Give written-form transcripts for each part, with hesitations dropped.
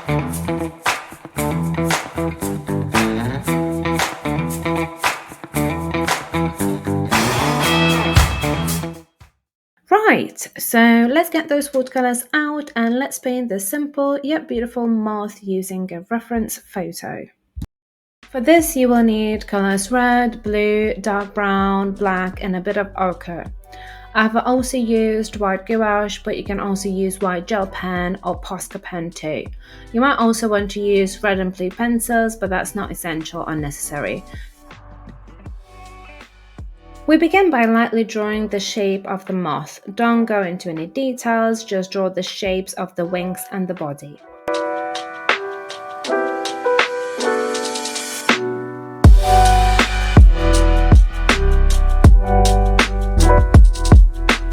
Right, so let's get those watercolors out and let's paint this simple yet beautiful moth using a reference photo. For this you will need colors red, blue, dark brown, black and a bit of ochre. I've also used white gouache, but you can also use white gel pen or Posca pen too. You might also want to use red and blue pencils, but that's not essential or necessary. We begin by lightly drawing the shape of the moth. Don't go into any details, just draw the shapes of the wings and the body.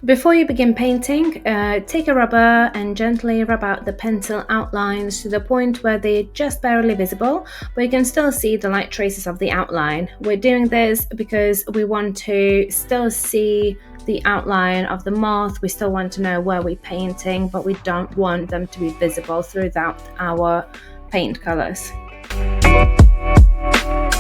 Before you begin painting, take a rubber and gently rub out the pencil outlines to the point where they're just barely visible, but you can still see the light traces of the outline. We're doing this because we want to still see the outline of the moth. We still want to know where we're painting, but we don't want them to be visible throughout our paint colors.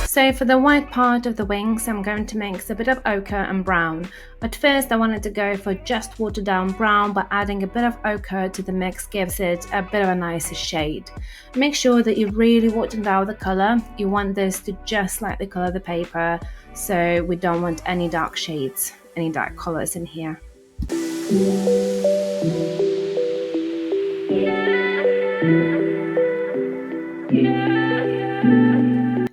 So for the white part of the wings, I'm going to mix a bit of ochre and brown. At first I wanted to go for just watered down brown, but adding a bit of ochre to the mix gives it a bit of a nicer shade. Make sure that you really water down the colour. You want this to just slightly colour the paper, so we don't want any dark shades, any dark colours in here.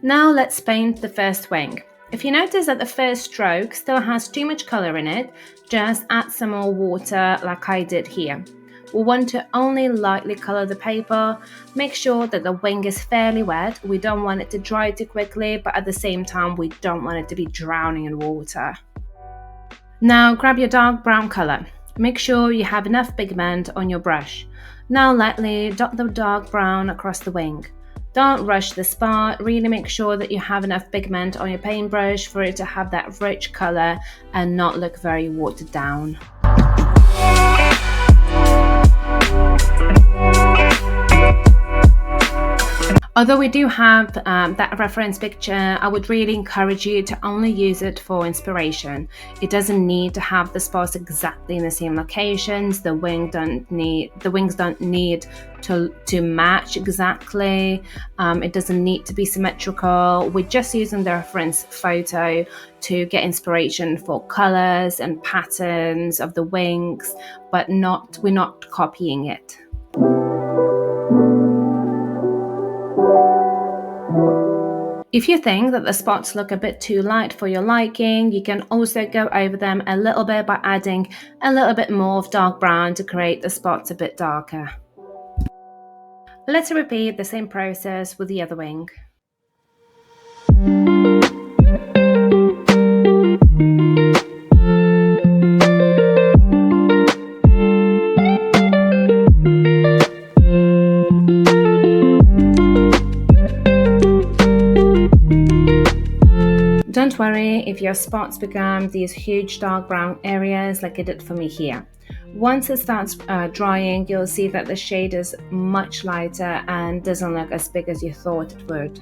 Now let's paint the first wing. If you notice that the first stroke still has too much colour in it, just add some more water like I did here. We want to only lightly colour the paper. Make sure that the wing is fairly wet. We don't want it to dry too quickly, but at the same time we don't want it to be drowning in water. Now grab your dark brown colour. Make sure you have enough pigment on your brush. Now lightly dot the dark brown across the wing. Don't rush the spot, really make sure that you have enough pigment on your paintbrush for it to have that rich colour and not look very watered down. Although we do have that reference picture, I would really encourage you to only use it for inspiration. It doesn't need to have the spots exactly in the same locations. The wings don't need to match exactly. It doesn't need to be symmetrical. We're just using the reference photo to get inspiration for colors and patterns of the wings, but we're not copying it. If you think that the spots look a bit too light for your liking, you can also go over them a little bit by adding a little bit more of dark brown to create the spots a bit darker. Let's repeat the same process with the other wing. Don't worry if your spots become these huge dark brown areas like it did for me here. Once it starts drying, you'll see that the shade is much lighter and doesn't look as big as you thought it would.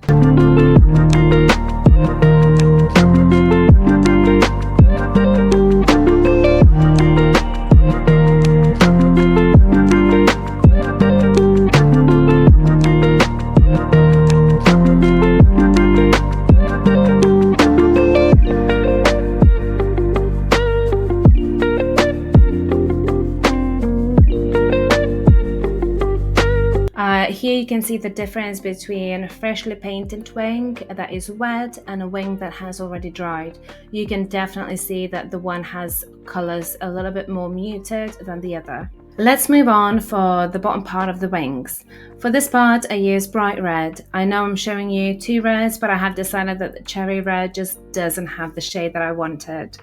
Here you can see the difference between a freshly painted wing that is wet and a wing that has already dried. You can definitely see that the one has colors a little bit more muted than the other. Let's move on for the bottom part of the wings. For this part I used bright red. I know I'm showing you two reds, but I have decided that the cherry red just doesn't have the shade that I wanted.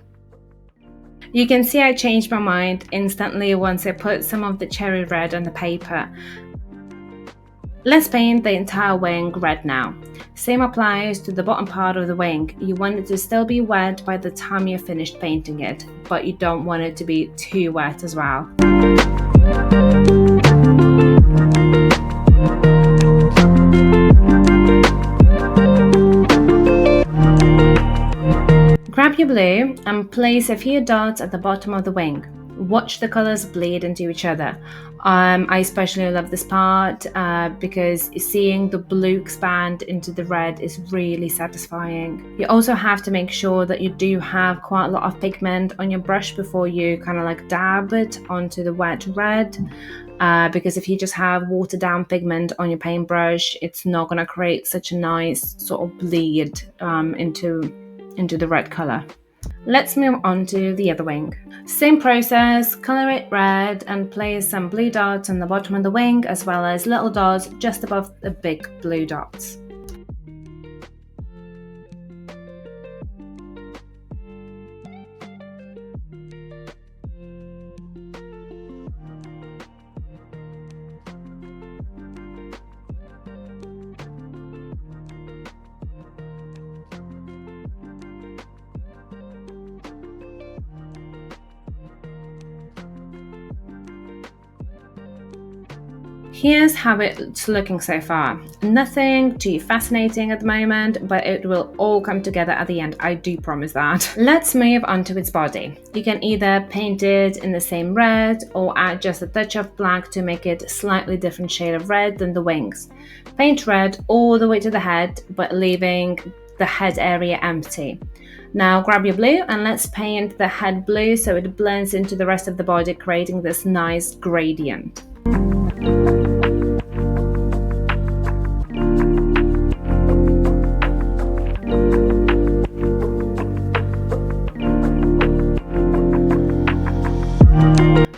You can see I changed my mind instantly once I put some of the cherry red on the paper. Let's paint the entire wing red now. Same applies to the bottom part of the wing. You want it to still be wet by the time you're finished painting it, but you don't want it to be too wet as well. your blue and place a few dots at the bottom of the wing. Watch the colors bleed into each other. I especially love this part because seeing the blue expand into the red is really satisfying. You also have to make sure that you do have quite a lot of pigment on your brush before you kind of like dab it onto the wet red. Because if you just have watered down pigment on your paintbrush, it's not going to create such a nice sort of bleed into the red color. Let's move on to the other wing. Same process, color it red and place some blue dots on the bottom of the wing as well as little dots just above the big blue dots. Here's how it's looking so far. Nothing too fascinating at the moment, but it will all come together at the end, I do promise that. Let's move on to its body. You can either paint it in the same red or add just a touch of black to make it a slightly different shade of red than the wings. Paint red all the way to the head, but leaving the head area empty. Now grab your blue and let's paint the head blue so it blends into the rest of the body, creating this nice gradient.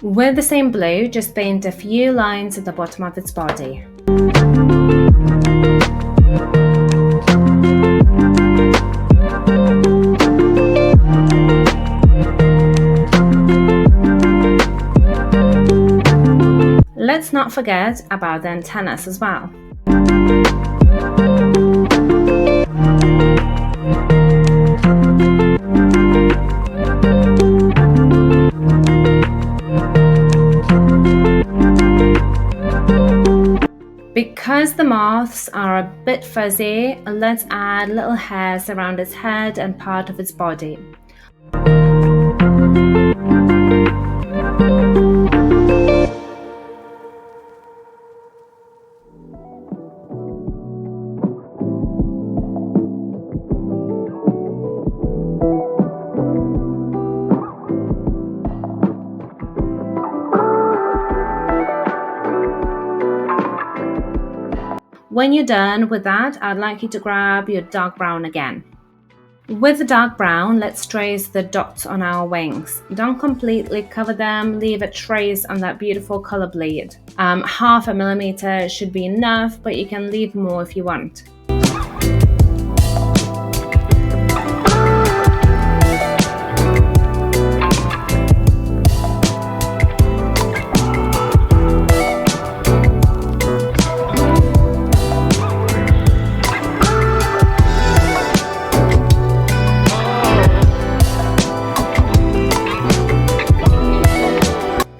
With the same blue, just paint a few lines at the bottom of its body. Let's not forget about the antennas as well. Because the moths are a bit fuzzy, let's add little hairs around its head and part of its body. When you're done with that, I'd like you to grab your dark brown again. With the dark brown, let's trace the dots on our wings. Don't completely cover them, leave a trace on that beautiful color bleed. 0.5 millimeter should be enough, but you can leave more if you want.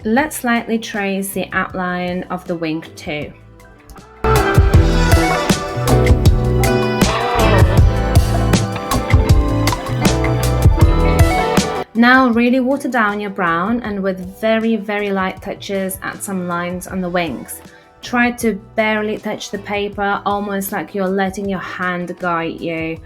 Let's slightly trace the outline of the wing too. Now really water down your brown and with very light touches add some lines on the wings. Try to barely touch the paper, almost like you're letting your hand guide you.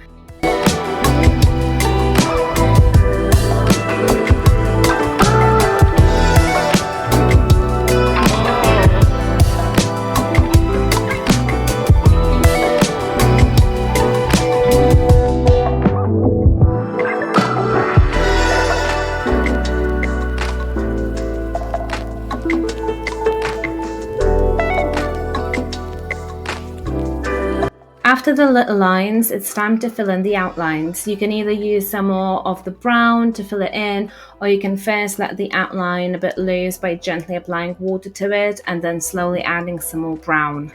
After the little lines, it's time to fill in the outlines. You can either use some more of the brown to fill it in, or you can first let the outline a bit loose by gently applying water to it and then slowly adding some more brown.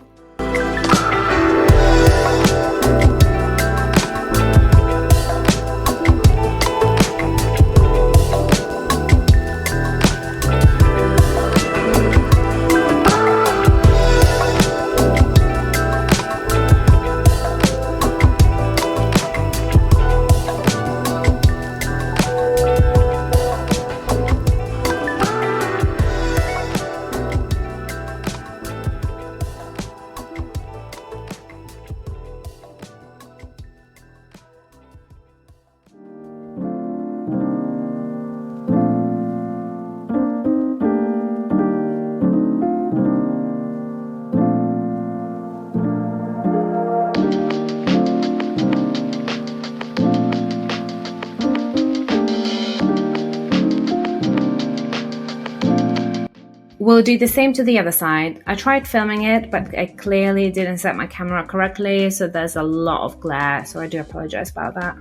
We'll do the same to the other side. I tried filming it, but I clearly didn't set my camera correctly, so there's a lot of glare, so I do apologize about that.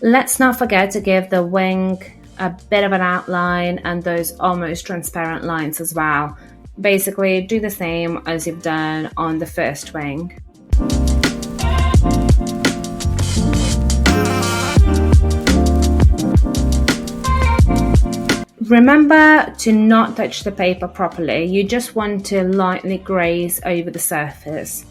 Let's not forget to give the wing a bit of an outline and those almost transparent lines as well. Basically, do the same as you've done on the first wing. Remember to not touch the paper properly. You just want to lightly graze over the surface.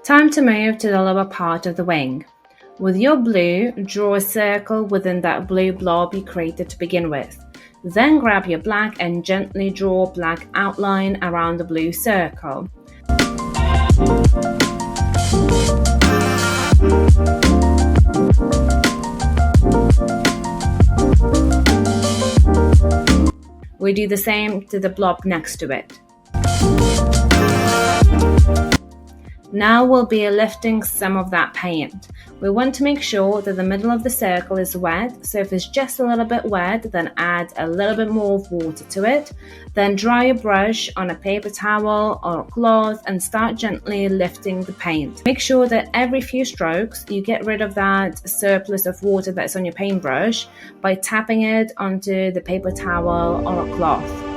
Time to move to the lower part of the wing. With your blue, draw a circle within that blue blob you created to begin with. Then grab your black and gently draw a black outline around the blue circle. We do the same to the blob next to it. Now we'll be lifting some of that paint. We want to make sure that the middle of the circle is wet, so if it's just a little bit wet, then add a little bit more water to it. Then dry your brush on a paper towel or a cloth and start gently lifting the paint. Make sure that every few strokes you get rid of that surplus of water that's on your paintbrush by tapping it onto the paper towel or a cloth.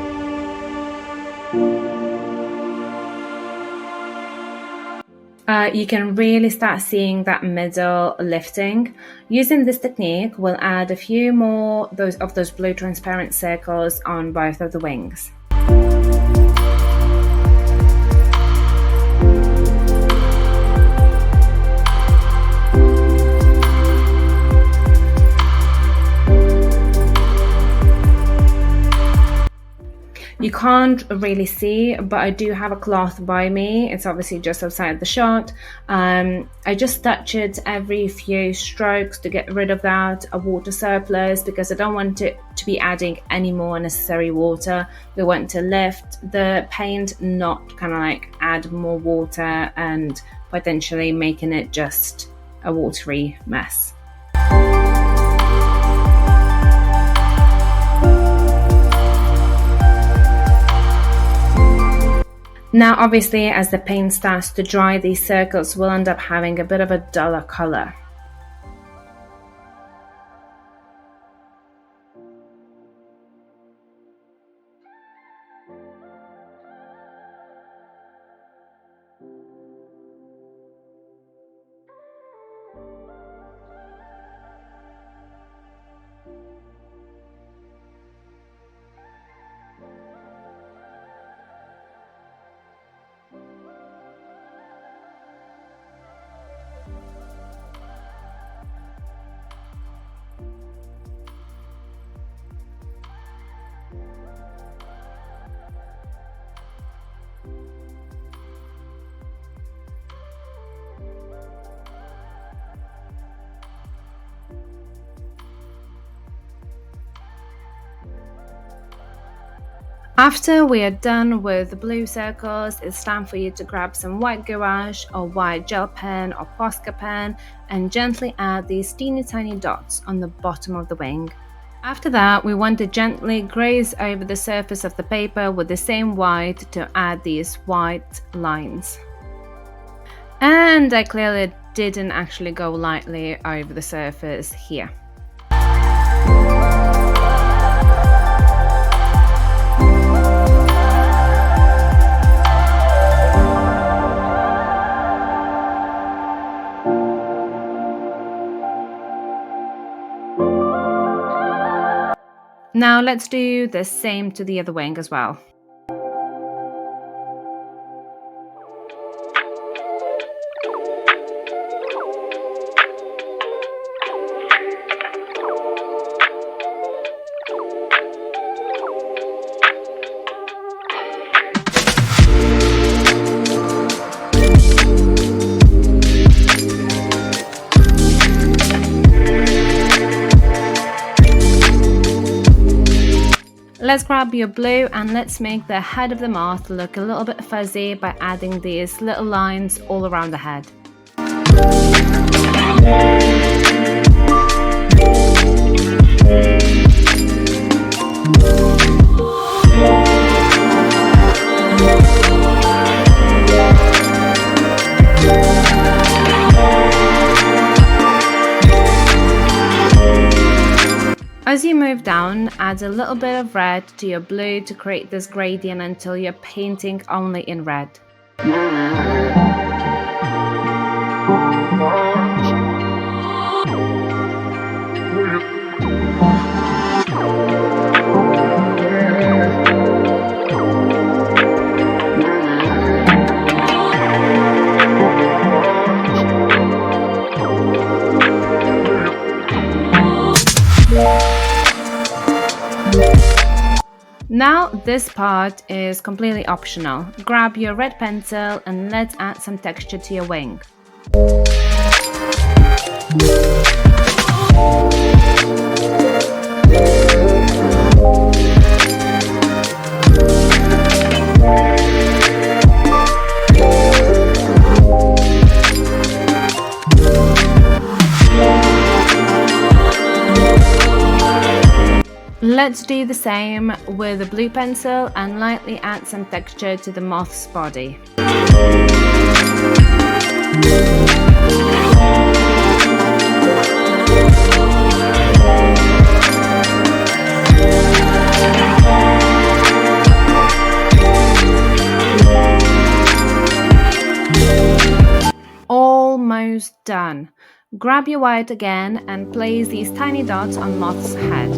You can really start seeing that middle lifting. Using this technique, we'll add a few more of those blue transparent circles on both of the wings. You can't really see, but I do have a cloth by me. It's obviously just outside the shot. I just touch it every few strokes to get rid of that water surplus because I don't want it to be adding any more unnecessary water. We want to lift the paint, not kind of like add more water and potentially making it just a watery mess. Now obviously as the paint starts to dry, these circles will end up having a bit of a duller color. After we are done with the blue circles, it's time for you to grab some white gouache or white gel pen or Posca pen and gently add these teeny tiny dots on the bottom of the wing. After that, we want to gently graze over the surface of the paper with the same white to add these white lines. And I clearly didn't actually go lightly over the surface here. Now let's do the same to the other wing as well. Let's grab your blue and let's make the head of the moth look a little bit fuzzy by adding these little lines all around the head. As you move down, add a little bit of red to your blue to create this gradient until you're painting only in red. Now this part is completely optional. Grab your red pencil and let's add some texture to your wing. Let's do the same with the blue pencil and lightly add some texture to the moth's body. Almost done. Grab your white again and place these tiny dots on moth's head.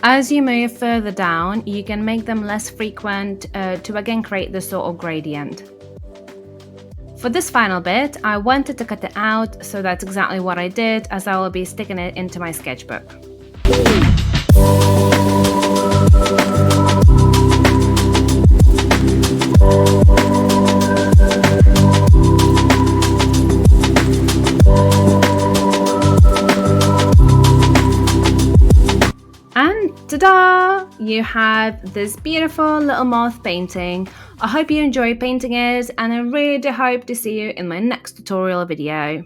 As you move further down, you can make them less frequent to again create this sort of gradient. For this final bit, I wanted to cut it out, so that's exactly what I did, as I will be sticking it into my sketchbook. Ta-da! You have this beautiful little moth painting. I hope you enjoy painting it, and I really do hope to see you in my next tutorial video.